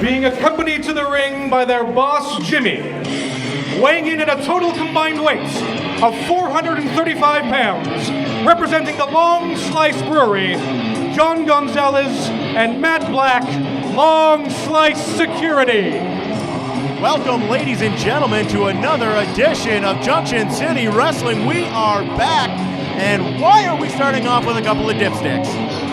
being accompanied to the ring by their boss, Jimmy, weighing in at a total combined weight of 435 pounds, representing the Longslice Brewery, Jon Gonzalez and Matt Black, Longslice Security. Welcome, ladies and gentlemen, to another edition of Junction City Wrestling. We are back, and why are we starting off with a couple of dipsticks?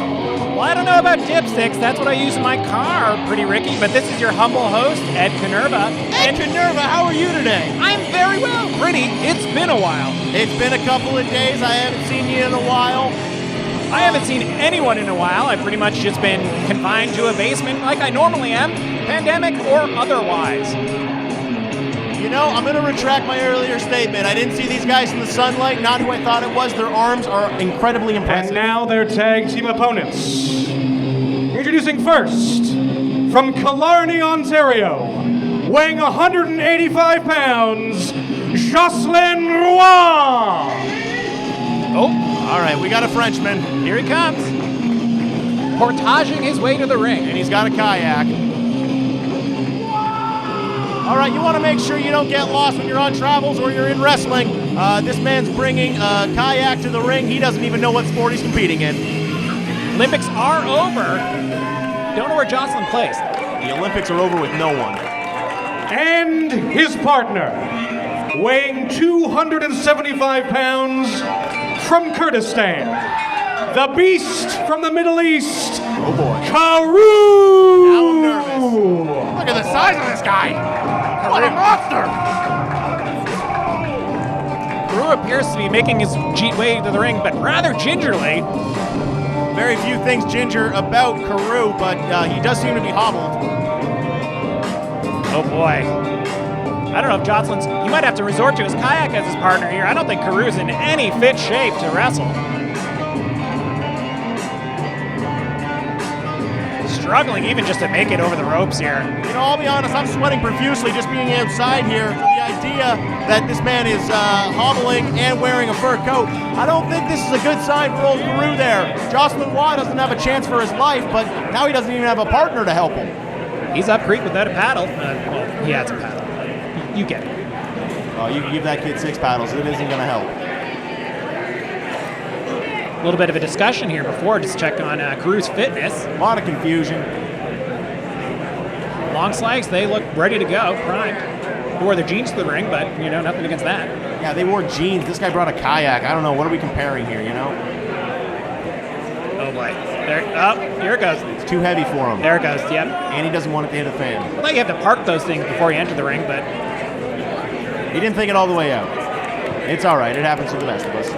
Well, I don't know about dipsticks. That's what I use in my car, Pretty Ricky. But this is your humble host, Ed Kanerva. Ed Kanerva, how are you today? I'm very well. Pretty, it's been a while. It's been a couple of days. I haven't seen you in a while. I haven't seen anyone in a while. I've pretty much just been confined to a basement like I normally am, pandemic or otherwise. You know, I'm going to retract my earlier statement. I didn't see these guys in the sunlight, not who I thought it was. Their arms are incredibly impressive. And now their tag team opponents. Introducing first, from Killarney, Ontario, weighing 185 pounds, Jocelyn Roy. Oh, all right, we got a Frenchman. Here he comes. Portaging his way to the ring. And he's got a kayak. All right, you want to make sure you don't get lost when you're on travels or you're in wrestling. This man's bringing a kayak to the ring. He doesn't even know what sport he's competing in. Olympics are over. Don't know where Jocelyn placed. The Olympics are over with no one. And his partner, weighing 275 pounds, from Kurdistan, the beast from the Middle East, Oh boy. Karou! Now I'm nervous. Look at the size of this guy. What a monster! Peru appears to be making his way to the ring, but rather gingerly. Very few things ginger about Karou, but he does seem to be hobbled. Oh boy. I don't know if Jocelyn's... He might have to resort to his kayak as his partner here. I don't think Karou's in any fit shape to wrestle. Struggling even just to make it over the ropes here. You know, I'll be honest, I'm sweating profusely just being outside here. The idea that this man is hobbling and wearing a fur coat, I don't think this is a good sign for old Peru there. Jocelyn Roy doesn't have a chance for his life, but now he doesn't even have a partner to help him. He's up creek without a paddle. Well, he has a paddle. You get it. Oh, you can give that kid 6 paddles. It isn't going to help. A little bit of a discussion here before, just check on Karou's fitness. A lot of confusion. Longslice, they look ready to go, primed. They wore their jeans to the ring, but, you know, nothing against that. Yeah, they wore jeans. This guy brought a kayak. I don't know. What are we comparing here, you know? Oh, boy. There, here it goes. It's too heavy for him. There it goes, yep. And he doesn't want it to hit a fan. Well, you have to park those things before you enter the ring, but... He didn't think it all the way out. It's all right. It happens to the best of us.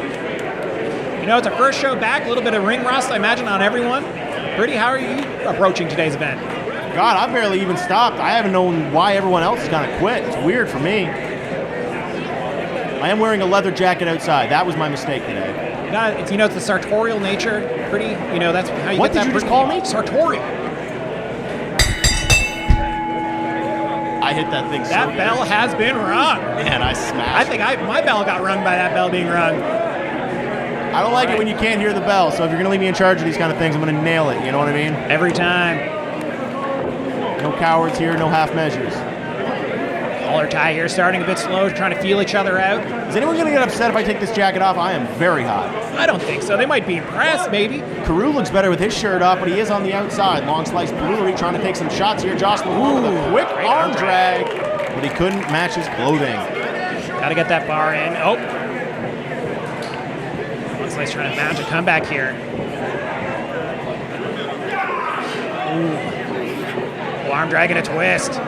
You know, it's our first show back. A little bit of ring rust, I imagine, on everyone. Pretty, how are you approaching today's event? God, I've barely even stopped. I haven't known why everyone else is going to quit. It's weird for me. I am wearing a leather jacket outside. That was my mistake today. You know, it's the sartorial nature. Pretty, you know, that's how you What get that. did you just call me? Sartorial. I hit that thing so That good. bell has been rung. Man, I smashed. I think my bell got rung by that bell being rung. I don't like it when you can't hear the bell, so if you're going to leave me in charge of these kind of things, I'm going to nail it, you know what I mean? Every time. No cowards here, no half measures. Collar tie here, starting a bit slow, trying to feel each other out. Is anyone going to get upset if I take this jacket off? I am very hot. I don't think so. They might be impressed, maybe. Karou looks better with his shirt off, but he is on the outside. Longslice Brewery trying to take some shots here. Jocelyn with a quick arm drag, but he couldn't match his clothing. Got to get that bar in. Oh. Longslice trying to mount a comeback here. Ooh. Arm drag and a twist.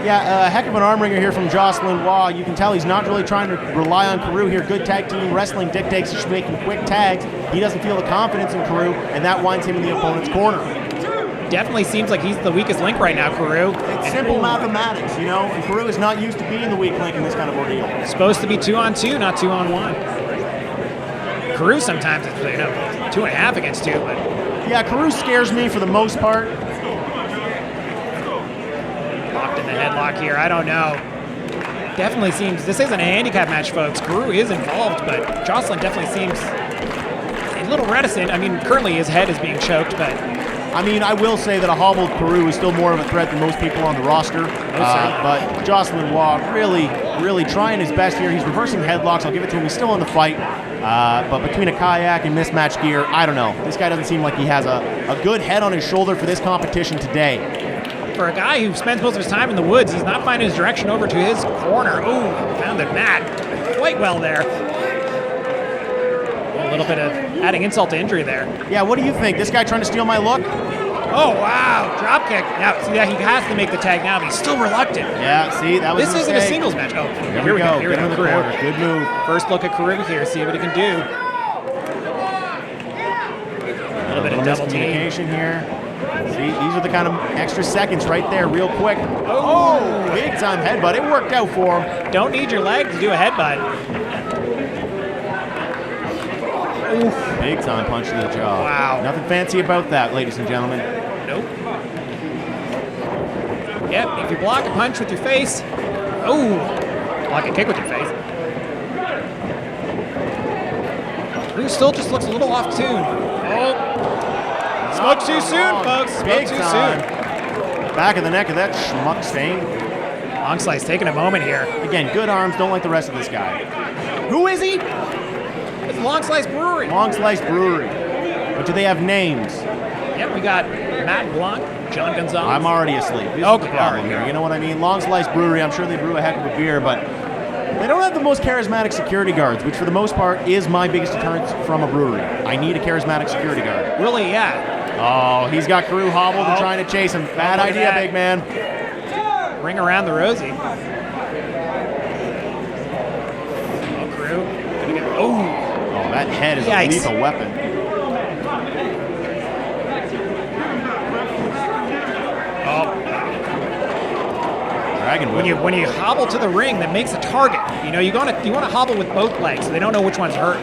Yeah, a heck of an arm wringer here from Jocelyn Roy. You can tell he's not really trying to rely on Karou here. Good tag team wrestling dictates he's making quick tags. He doesn't feel the confidence in Karou, and that winds him in the opponent's corner. Definitely seems like he's the weakest link right now, Karou. It's simple mathematics, you know, and Karou is not used to being the weak link in this kind of ordeal. Supposed to be 2-on-2, not 2-on-1. Karou sometimes it's 2.5 against 2, but... Yeah, Karou scares me for the most part. Locked in the headlock here, I don't know. Definitely seems, this isn't a handicap match, folks. Karou is involved, but Jocelyn definitely seems a little reticent. I mean, currently his head is being choked, but... I mean, I will say that a hobbled Peru is still more of a threat than most people on the roster. But Jocelyn Roy really trying his best here. He's reversing headlocks. I'll give it to him. He's still in the fight. But between a kayak and mismatched gear, I don't know. This guy doesn't seem like he has a good head on his shoulder for this competition today. For a guy who spends most of his time in the woods, he's not finding his direction over to his corner. Ooh, found the mat quite well there. A little bit of adding insult to injury there. Yeah, what do you think? This guy trying to steal my look? Oh, wow. Drop kick. Now, see, he has to make the tag now, but he's still reluctant. Yeah, see, that was This isn't a singles match. Oh, here we go. Here we go. Karou. Good move. First look at Karou here. See what he can do. A little bit of double communication here. See, these are the kind of extra seconds right there, real quick. Oh, big time headbutt. It worked out for him. Don't need your leg to do a headbutt. Oof. Big time punch to the jaw. Wow. Nothing fancy about that, ladies and gentlemen. Nope. Yep, if you block a punch with your face. Oh, block a kick with your face. Karou still just looks a little off tune. Oh. Spoke too soon, folks. Spoke too soon. Back of the neck of that schmuck stain. Longslice taking a moment here. Again, good arms. Don't like the rest of this guy. Who is he? It's Longslice Brewery. Longslice Brewery. But do they have names? Yep, we got Matt Blanc, Jon Gonzalez. I'm already asleep. This is the problem here. You know what I mean? Longslice Brewery. I'm sure they brew a heck of a beer, but they don't have the most charismatic security guards, which for the most part is my biggest deterrent from a brewery. I need a charismatic security guard. Really, yeah. Oh, he's got Karou hobbled and trying to chase him. Bad idea, big man. Ring around the rosy. Oh, Karou. Oh, that head is a lethal weapon. Oh. Dragon whip. When you hobble to the ring, that makes a target. You know, you want to hobble with both legs, so they don't know which one's hurt.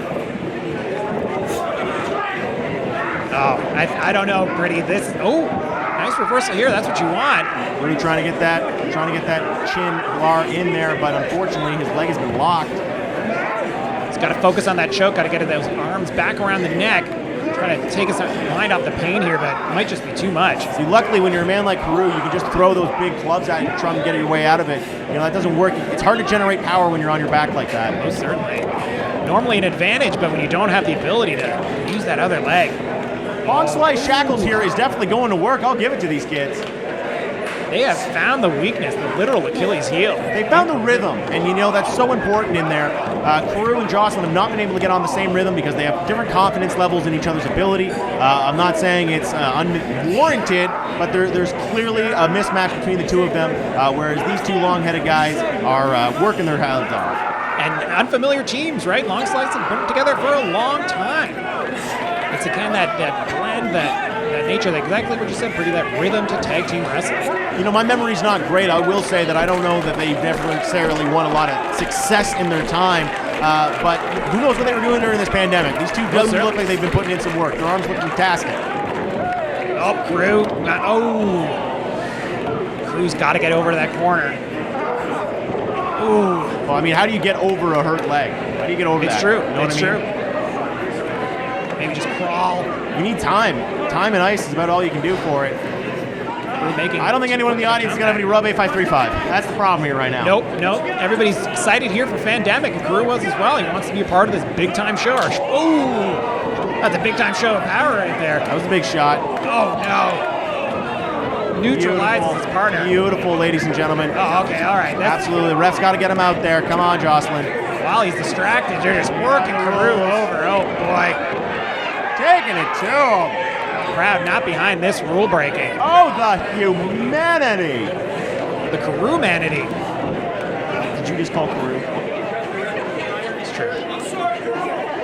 Oh, I don't know, Pretty. Nice reversal here. That's what you want. Really trying to get that chin bar in there, but unfortunately his leg has been locked. He's got to focus on that choke. Got to get those arms back around the neck. Try to take his mind off the pain here, but it might just be too much. See, luckily when you're a man like Karou, you can just throw those big clubs at you and try and get your way out of it. You know, that doesn't work. It's hard to generate power when you're on your back like that. Most certainly. Normally an advantage, but when you don't have the ability to use that other leg. Longslice Shackles here is definitely going to work. I'll give it to these kids. They have found the weakness, the literal Achilles heel. They found the rhythm, and you know that's so important in there. Karou and Jocelyn have not been able to get on the same rhythm because they have different confidence levels in each other's ability. I'm not saying it's unwarranted, but there's clearly a mismatch between the two of them, whereas these two long-headed guys are working their hands off. And unfamiliar teams, right? Longslice have been together for a long time. It's again that blend, that nature, exactly what you said, Pretty, that rhythm to tag team wrestling. You know, my memory's not great. I will say that I don't know that they've necessarily won a lot of success in their time, but who knows what they were doing during this pandemic. These two doesn't look like they've been putting in some work. Their arms look fantastic. Oh, Karou. Karou's got to get over to that corner. Ooh. Well, I mean, how do you get over a hurt leg? How do you get over that? It's true. You know it's true. Maybe just crawl. You need time. Time and ice is about all you can do for it. I don't think anyone in the audience is going to have any Rub A535. That's the problem here right now. Nope. Everybody's excited here for Fandemic, and Karou was as well. He wants to be a part of this big-time show. Ooh, that's a big-time show of power right there. That was a big shot. Oh, no. Neutralizes his partner. Beautiful, ladies and gentlemen. Oh, okay, all right. Absolutely. The ref's got to get him out there. Come on, Jocelyn. While he's distracted, they're just working Karou over. Oh, boy. Taking it to him. Crowd not behind this rule breaking. Oh, the humanity. The Karou-manity. Did you just call Karou? It's true.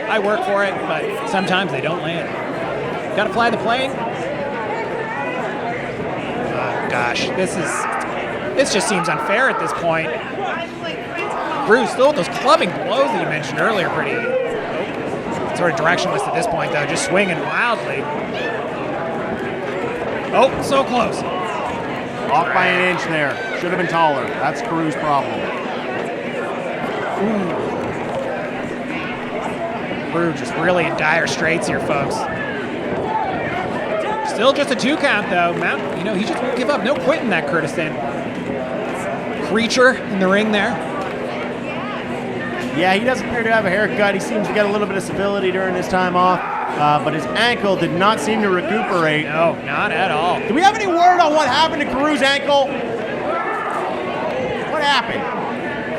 I work for it, but sometimes they don't land. Gotta fly the plane. Oh, gosh, this just seems unfair at this point. Karou still with those clubbing blows that you mentioned earlier, Pretty. Sort of directionless at this point, though, just swinging wildly. Oh, so close. Off by an inch there. Should have been taller. That's Karou's problem. Ooh. Karou just really in dire straits here, folks. Still just a 2 count, though. Mount, he just won't give up. No quitting that Kurdistan creature in the ring there. Yeah, he doesn't appear to have a haircut. He seems to get a little bit of civility during his time off, but his ankle did not seem to recuperate. No, not at all. Do we have any word on what happened to Karou's ankle? What happened?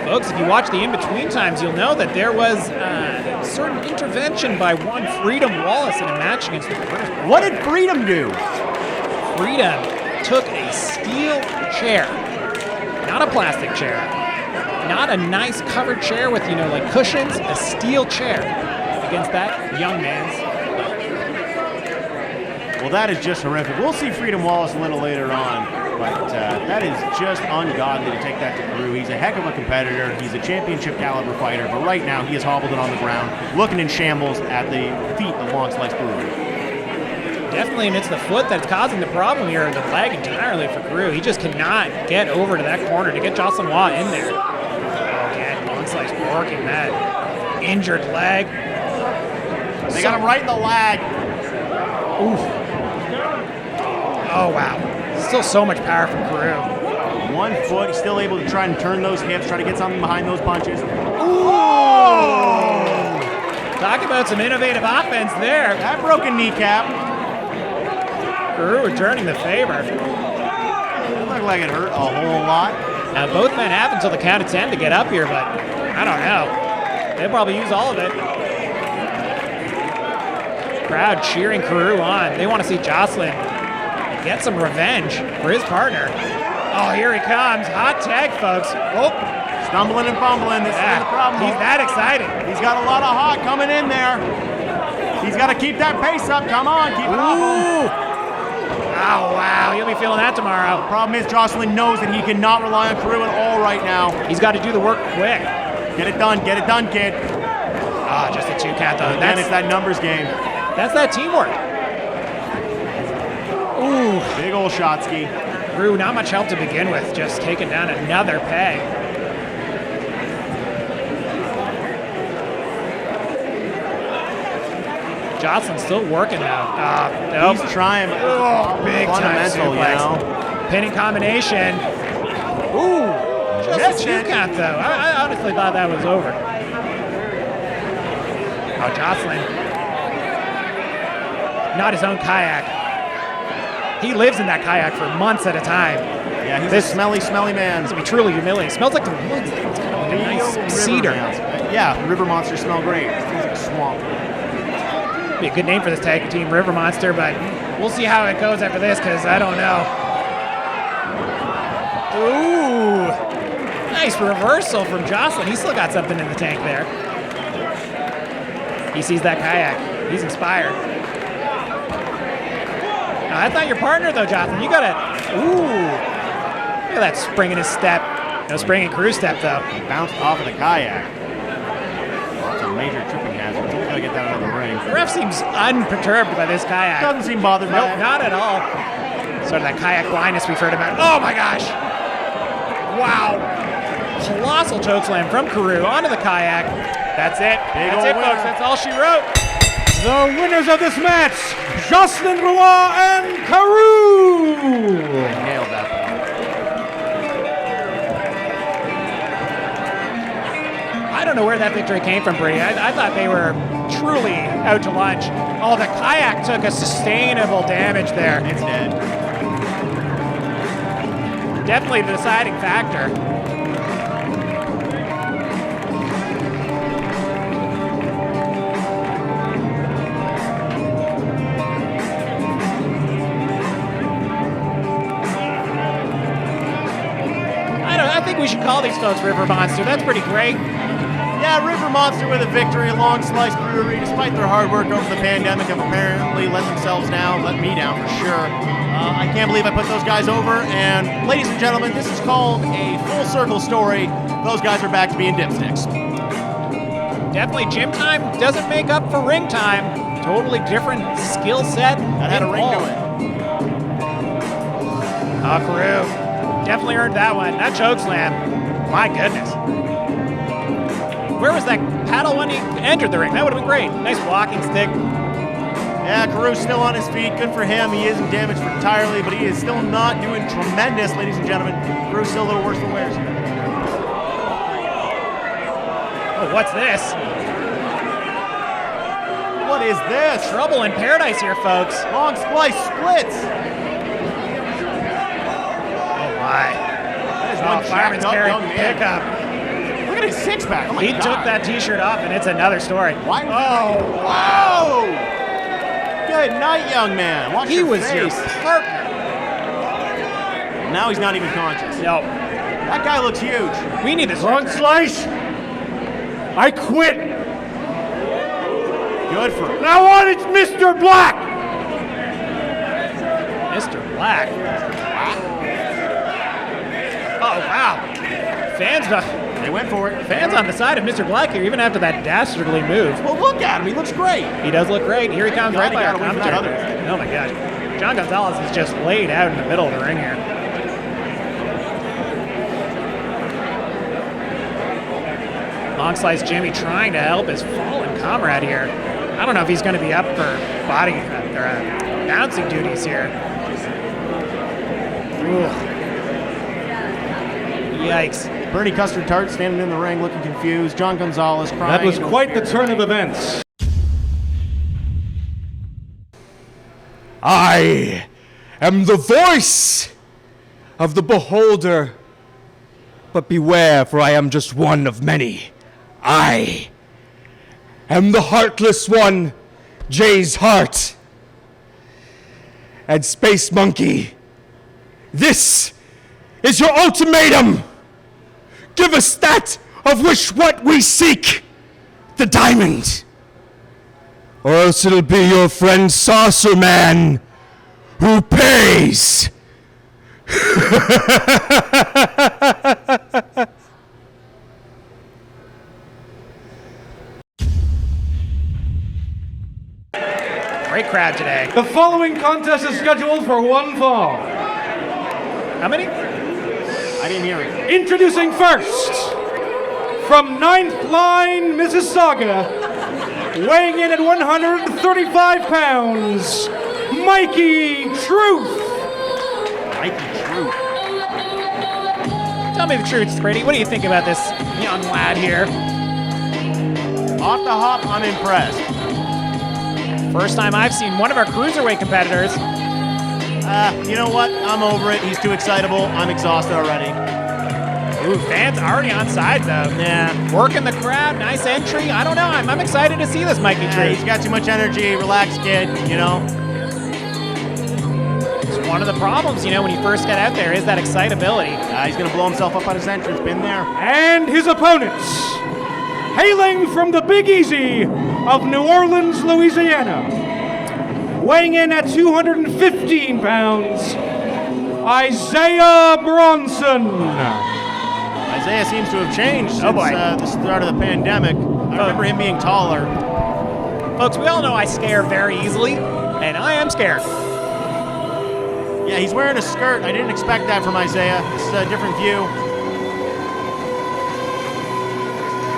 Folks, if you watch the in-between times, you'll know that there was a certain intervention by one Freedom Wallace in a match against the British. What did Freedom do? Freedom took a steel chair, not a plastic chair, not a nice covered chair with, like cushions, a steel chair against that young man's. Well, that is just horrific. We'll see Freedom Wallace a little later on, but that is just ungodly to take that to Peru. He's a heck of a competitor. He's a championship caliber fighter, but right now he is hobbled and on the ground, looking in shambles at the feet of Longslice Brewery. Definitely, and it's the foot that's causing the problem here, the leg entirely for Karou. He just cannot get over to that corner to get Jocelyn Roy in there. Again, Longslice working that injured leg. They got him right in the leg. Oof. Oh, wow. Still so much power from Karou. 1 foot, he's still able to try and turn those hips, try to get something behind those punches. Ooh! Talk about some innovative offense there. That broken kneecap. Karou returning the favor. It looked like it hurt a whole lot. Now, both men have until the count of 10 to get up here, but I don't know. They'll probably use all of it. Crowd cheering Karou on. They want to see Jocelyn get some revenge for his partner. Oh, here he comes. Hot tag, folks. Oh, stumbling and fumbling. This is the problem. He's that excited. He's got a lot of hot coming in there. He's got to keep that pace up. Come on, keep it up. Oh, wow. You'll be feeling that tomorrow. The problem is Jocelyn knows that he cannot rely on Karou at all right now. He's got to do the work quick. Get it done, kid. Ah, just a 2 count, though. Again, it's that numbers game. That's that teamwork. Ooh. Big ol' shot ski. Karou, not much help to begin with, just taking down another peg. Jocelyn's still working now. Nope. He's trying. Big time suplex. Pinning combination. Ooh. Just a 2 count, though. I honestly thought that was over. Oh, Jocelyn. Not his own kayak. He lives in that kayak for months at a time. Yeah, he's a smelly man. This will be truly humiliating. It smells like the woods. It's kind of like a nice cedar. Yeah, river monsters smell great. It smells like a swamp. Be a good name for this tag team, River Monster, but we'll see how it goes after this, because I don't know. Ooh. Nice reversal from Jocelyn. He's still got something in the tank there. He sees that kayak. He's inspired. Now, that's not your partner, though, Jocelyn. You gotta, look at that spring in his step. No spring in Karou's step, though. He bounced off of the kayak. That's a major tripping hazard. He's gotta get that out of the ring. The ref seems unperturbed by this kayak. Doesn't seem bothered by Nope, not at all. Sort of that kayak blindness we've heard about. Oh my gosh! Wow! Colossal chokeslam from Karou onto the kayak. That's it. That's it, folks. That's all she wrote. The winners of this match, Jocelyn Roy and Karou. Nailed that. I don't know where that victory came from, Brady. I thought they were truly out to lunch. Oh, the kayak took a sustainable damage there. It's dead. Definitely the deciding factor. I think we should call these folks River Monster. That's pretty great. Yeah, River Monster with a victory at Longslice Brewery. Despite their hard work over the pandemic, have apparently let themselves down, let me down for sure. I can't believe I put those guys over. And ladies and gentlemen, this is called a full circle story. Those guys are back to being dipsticks. Definitely gym time doesn't make up for ring time. Totally different skill set. That had a ring to it. Oh, Karou. Definitely earned that one. That choke slam. My goodness. Where was that paddle when he entered the ring? That would have been great. Nice walking stick. Yeah, Karou's still on his feet. Good for him. He isn't damaged entirely, but he is still not doing tremendous, ladies and gentlemen. Karou's still a little worse for wears. Oh, what's this? What is this? Trouble in paradise here, folks. Longslice splits. Oh, my. That is Oh, one Fireman's jacked up carry young man. pickup. Look at his six-pack. Oh my He God. took that t-shirt off, and it's another story. Why? Oh, whoa! Good night, young man. Watch He your was face. your partner. Now he's not even conscious. No, That guy looks huge. we need this. Longslice, I quit. Good for him. Now on, it's Mr. Black. Mr. Black. Oh, wow. They went for it. Fans on the side of Mr. Black here, even after that dastardly move. Well, look at him. He looks great. He does look great. Here he comes, God, right he by our got away from that commentary. Oh my gosh. Jon Gonzalez is just laid out in the middle of the ring here. Longslice Jimmy trying to help his fallen comrade here. I don't know if he's going to be up for body or bouncing duties here. Ooh. Yikes. Bernie Custard Tart standing in the ring looking confused. Jon Gonzalez crying. That was quite the turn of events. I am the voice of the beholder. But beware, for I am just one of many. I am the heartless one, Jay's heart. And Space Monkey, this is your ultimatum. Give us that of which what we seek, the diamond. Or else it'll be your friend Saucer Man who pays. Great crowd today. The following contest is scheduled for one fall. How many? I didn't hear it. Introducing first, from 9th Line, Mississauga, weighing in at 135 pounds, Mikey Truth. Mikey Truth. Tell me the truth, Brady. What do you think about this young lad here? Off the hop, I'm impressed. First time I've seen one of our cruiserweight competitors. You know what? I'm over it. He's too excitable. I'm exhausted already. Ooh, fans already on side though. Yeah. Working the crowd, nice entry. I don't know. I'm excited to see this Mikey Truth. He's got too much energy. Relax, kid. You know. It's one of the problems, when you first get out there is that excitability. He's gonna blow himself up on his entrance. Been there. And his opponents, hailing from the Big Easy of New Orleans, Louisiana, weighing in at 215 pounds, Iseah Bronson. Iseah seems to have changed since boy. the start of the pandemic. I remember him being taller. Folks, we all know I scare very easily, and I am scared. Yeah, he's wearing a skirt. I didn't expect that from Iseah. This is a different view.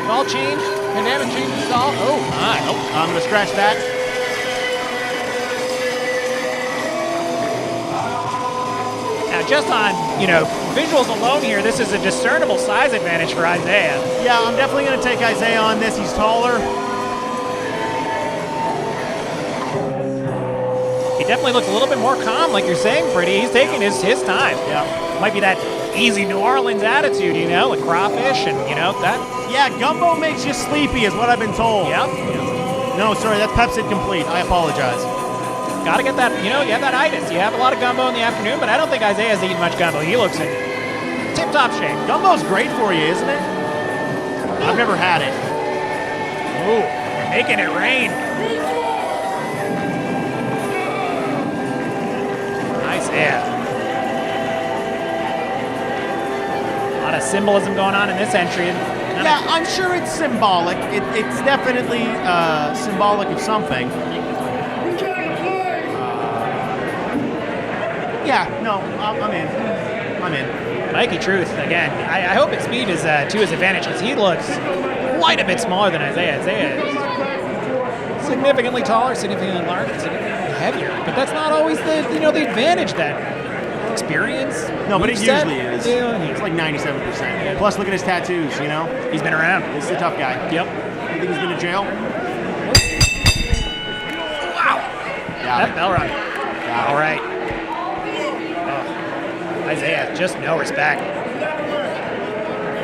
It all changed. Fandemic changes all. Oh, my. Nope. I'm gonna scratch that. Now, just on, visuals alone here, this is a discernible size advantage for Iseah. Yeah, I'm definitely gonna take Iseah on this. He's taller. He definitely looks a little bit more calm, like you're saying, Pretty. He's taking his time. Yeah. Might be that easy New Orleans attitude, like crawfish and, that. Yeah, gumbo makes you sleepy, is what I've been told. Yep. No, sorry, that's Pepsi Complete. I apologize. Got to get that, you have that itis. You have a lot of gumbo in the afternoon, but I don't think Iseah's eating much gumbo. He looks in tip-top shape. Gumbo's great for you, isn't it? I've never had it. Ooh, making it rain. Iseah. A lot of symbolism going on in this entry. Yeah, I'm sure it's symbolic. It's definitely symbolic of something. Yeah, no, I'm in. I'm in. Mikey Truth, again, I hope his speed is to his advantage because he looks quite a bit smaller than Iseah. Iseah is significantly taller, significantly larger, significantly heavier. But that's not always the the advantage that experience. No, but it moveset, usually is. It's like 97%. Plus, look at his tattoos, He's been around. This is a tough guy. Yep. You think he's been to jail? Wow. That bell rung. Got it. All right. Oh. Iseah, just no respect.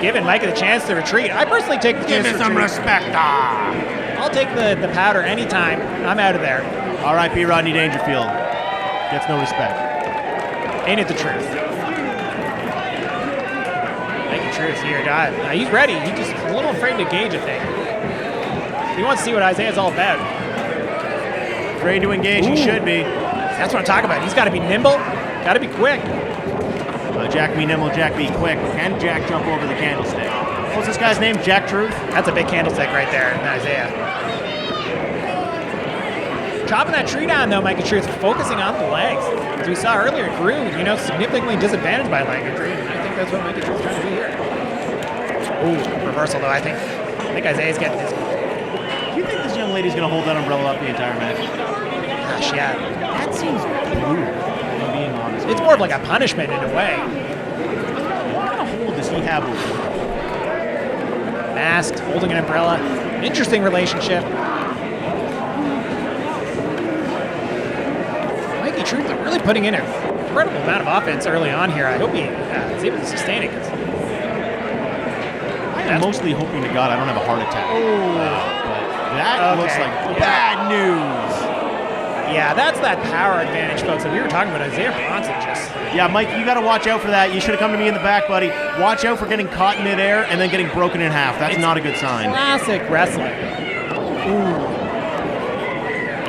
Giving Mikey the chance to retreat. I personally take the chance to retreat. respect. I'll take the powder anytime. I'm out of there. All right, B. Rodney Dangerfield. Gets no respect. Ain't it the truth? Mikey Truth here, dive. He's ready. He's just a little afraid to gauge a thing. He wants to see what Iseah's all about. Afraid to engage, he should be. That's what I'm talking about. He's got to be nimble, got to be quick. Jack be nimble, Jack be quick. Can Jack jump over the candlestick? What's this guy's name? Jack Truth? That's a big candlestick right there, Iseah. Chopping that tree down, though, Mikey Truth, focusing on the legs. As we saw earlier, Karou, significantly disadvantaged by leg injury. And I think that's what Mikey Truth's trying to do here. Ooh, reversal, though. I think Iseah's getting his. Do you think this young lady's going to hold that umbrella up the entire match? Gosh, yeah. That seems brutal, if I'm being honest. It's more of like a punishment in a way. What kind of hold does he have over her? Masked, holding an umbrella. Interesting relationship. Mikey Truth really putting in an incredible amount of offense early on here. I hope he is able to sustain it. I'm mostly hoping to God I don't have a heart attack. But that looks like bad news. Yeah, that's that power advantage, folks, that we were talking about. Iseah Bronson just... Yeah, Mike, you got to watch out for that. You should have come to me in the back, buddy. Watch out for getting caught midair and then getting broken in half. That's not a good sign. Classic wrestling. Ooh.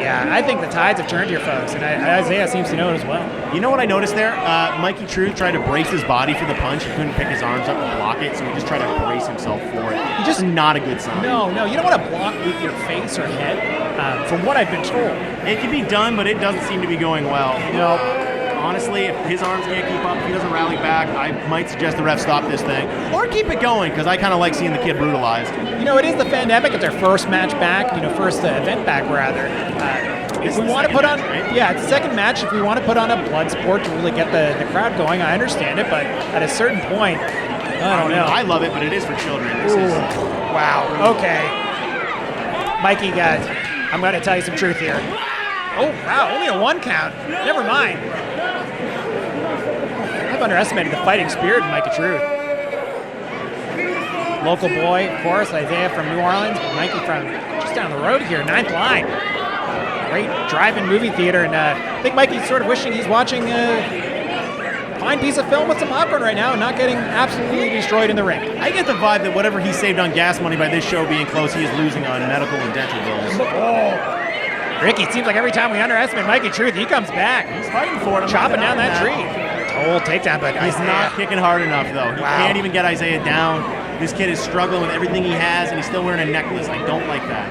Yeah, I think the tides have turned here, folks, and Iseah seems to know it as well. You know what I noticed there? Mikey Truth tried to brace his body for the punch. He couldn't pick his arms up and block it, so he just tried to brace himself for it. Just not a good sign. No, you don't want to block with your face or head, from what I've been told. It can be done, but it doesn't seem to be going well. No. Honestly, if his arms can't keep up, if he doesn't rally back, I might suggest the ref stop this thing. Or keep it going, because I kind of like seeing the kid brutalized. It is the Fandemic. It's their first match back, first event back, rather. If we want to put on, it's the second match. If we want to put on a blood sport to really get the crowd going, I understand it, but at a certain point, I don't know. I love it, but it is for children. This is... Wow, okay. Mikey, guys, I'm going to tell you some truth here. Oh, wow, only a 1 count. Never mind. I've underestimated the fighting spirit of Mikey Truth. Local boy, of course, Iseah from New Orleans, but Mikey from just down the road here, 9th line. Great drive-in movie theater, and I think Mikey's sort of wishing he's watching a fine piece of film with some popcorn right now and not getting absolutely destroyed in the ring. I get the vibe that whatever he saved on gas money by this show being close, he is losing on medical and dental bills. Oh. Ricky, it seems like every time we underestimate Mikey Truth, he comes back. He's fighting for it. Chopping down that tree. Total takedown, but he's not kicking hard enough, though. He can't even get Iseah down. This kid is struggling with everything he has, and he's still wearing a necklace. I don't like that.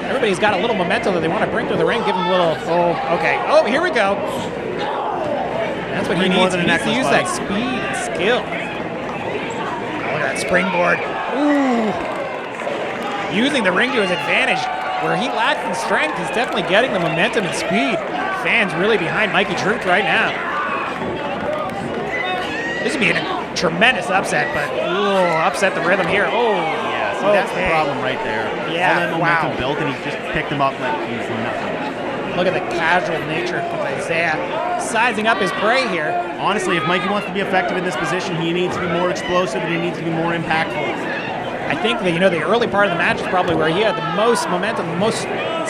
Everybody's got a little memento that they want to bring to the ring. Give him a little, okay. Oh, here we go. That's what he needs. He needs to use that speed and skill. Look at that springboard. Ooh. Using the ring to his advantage. Where he lacks in strength, he's definitely getting the momentum and speed. Fans really behind Mikey Truth right now. This would be a tremendous upset, but upset the rhythm here. Oh, yeah, see, that's the problem right there. Yeah, all that momentum built, and he just picked him up like he's nothing. Look at the casual nature of Iseah sizing up his prey here. Honestly, if Mikey wants to be effective in this position, he needs to be more explosive and he needs to be more impactful. I think that, the early part of the match is probably where he had the most momentum, the most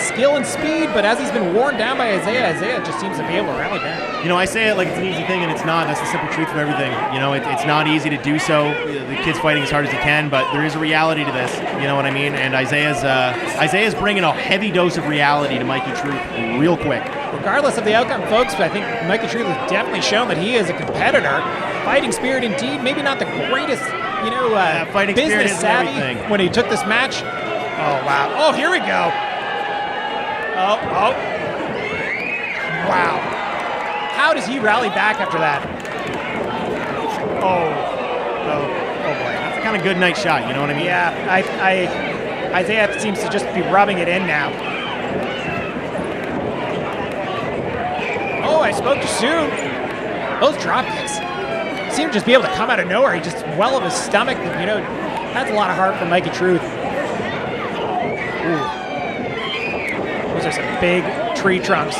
skill and speed, but as he's been worn down by Iseah just seems to be able to rally back. I say it like it's an easy thing, and it's not. That's the simple truth of everything. It's not easy to do so. The kid's fighting as hard as he can, but there is a reality to this. You know what I mean? And Isaiah's bringing a heavy dose of reality to Mikey Truth real quick. Regardless of the outcome, folks, I think Mikey Truth has definitely shown that he is a competitor. Fighting spirit indeed, maybe not the greatest, fighting business savvy everything. when he took this match. Oh, wow. Oh, here we go. Oh. Wow. How does he rally back after that? Oh boy. That's a kind of good night shot, you know what I mean? Yeah, Iseah seems to just be rubbing it in now. Oh, I spoke too soon. Those drop kicks seem to just be able to come out of nowhere. He just well of his stomach. You know, that's a lot of heart for Mikey Truth. Ooh. Those are some big tree trunks.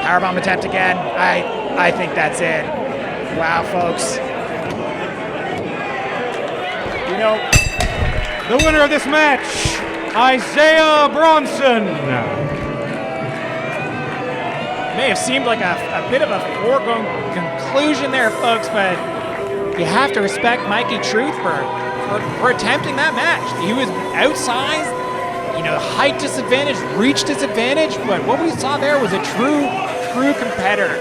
Powerbomb attempt again. I think that's it. Wow, folks. You know, the winner of this match, Iseah Bronson. May have seemed like a bit of a foregone conclusion there, folks, but you have to respect Mikey Truth for attempting that match. He was outsized, you know, height disadvantage, reach disadvantage, but what we saw there was a true competitor.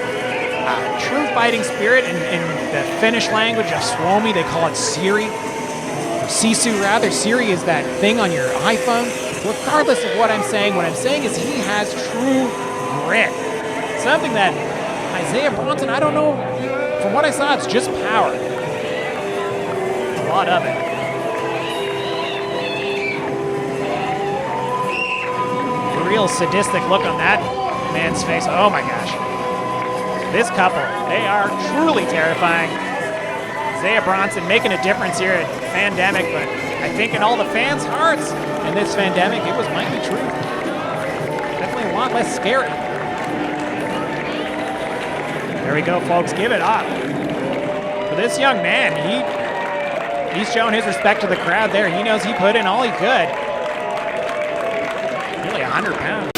True fighting spirit. In the Finnish language of Suomi, they call it Siri. Sisu, rather. Siri is that thing on your iPhone. Regardless of what I'm saying is he has true grit. Something that Iseah Bronson, I don't know, from what I saw, it's just power. A lot of it. A real sadistic look on that man's face. Oh my gosh. This couple, they are truly terrifying. Iseah Bronson making a difference here at Fandemic, but I think in all the fans' hearts in this Fandemic, it was Mikey Truth. Definitely a lot less scary. There we go, folks. Give it up. For this young man, he's shown his respect to the crowd there. He knows he put in all he could. Nearly 100 pounds.